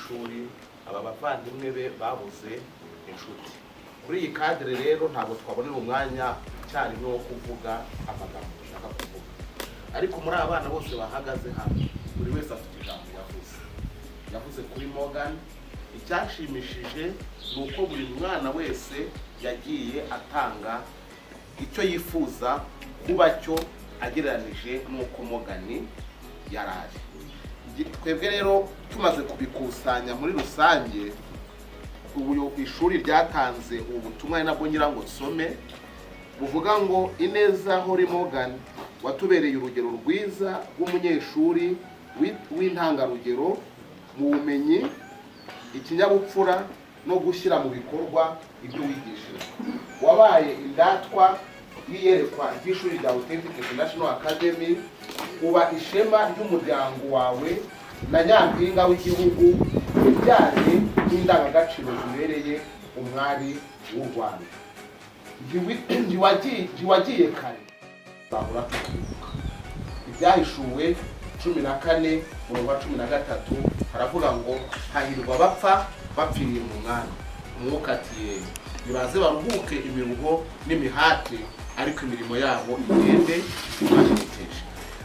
ishuri, aba bavandimwe be babuze inshuti. Muri iyi kadire rero ntabwo twabonera umwanya icyarimwe wo kuvuga amagambo dushaka kuvuga, ariko muri abana bose bahagaze hano buri wese afite ijambo yavuze kuri Morgan. Icyashimishije ni uko buri mwana wese yagiye atanga icyo yifuza kuba cyo agereranije n'uko Morgan yaraje. Twebwe rero tumaze kubikusanya muri rusange, ubu ishuri ryatanze ubutumwa nabwo nyirango nsome buvuga ngo ineza hori Morgan watubereye urugero rwiza rw'umunyeshuri w'intangarugero mu bumenyi, ikinyabupfura no gushyira mu bikorwa ibyo wigishije. Wabaye indatwa y'iyerekwa ry'ishuri rya Authentic International Academy, uba ishema ry'umuryango wawe na nyampinga w'igihugu bijyanye n'indangagaciro zibereye umwari w'u Rwanda. Ntiwagiye kare bahora tukibuka. Ibyahishuwe 14:13 haravuga ngo hahirwa bapfa bapfiriye mu mwanya. Umwuka ati nibaze baruhuke imiruho n'imihati, ariko imirimo yabo igende ibashimishije.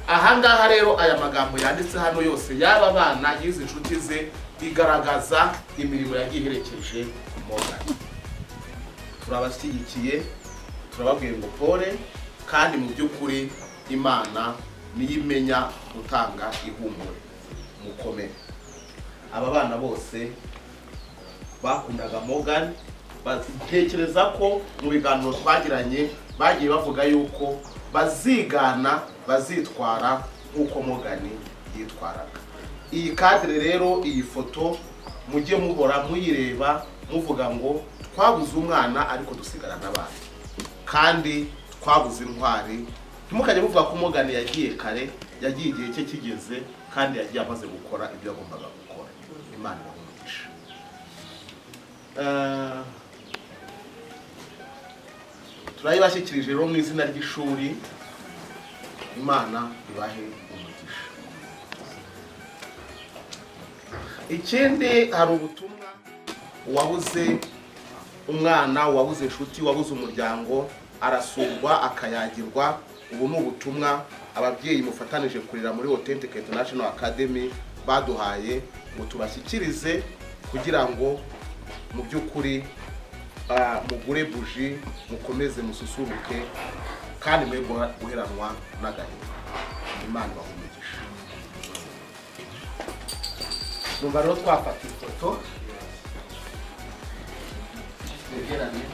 Ahangaha rero aya magambo yanditse hano yose y'aba bana yize inshuti ze igaragaza imirimo yagiye iherekeje Morgan. Turabashyigikiye, turababwiye ngo pole, kandi mu by'ukuri Imana niyo imenya gutanga ihumure. Mukomere. Aba bana bose bakundaga Morgan, batekereza ko mu biganiro twagiranye bagiye bavuga yuko bazigana, bazitwara nk'uko Morgan yitwaraga. Iyi kadire rero, iyi foto mujye muhora muyireba muvuga ngo twabuze umwana ariko dusigara n'abandi, kandi twabuze intwari. Ntimukajye muvuga ko Morgan yagiye kare, yagiye igihe cye kigeze, kandi yagiye amaze gukora ibyo yagombaga gukora. Imana ibahe. Turayibashyikirije rero mu izina ry'ishuri. Imana ibahe umugisha. Ikindi, hari ubutumwa wabuze umwana, wabuze inshuti, wabuze umuryango, arasurwa akayagirwa. Ubu ni ubutumwa ababyeyi mufatanije kurira muri Authentic International Academy baduhaye ngo tubashyikirize, kugira ngo mu by'ukuri mugure buji, mukomeze mususuruke, kandi mwe guheranwa n'agahinda. Imana ibahe umugisha. Numva rero twafata ifoto yegeranye.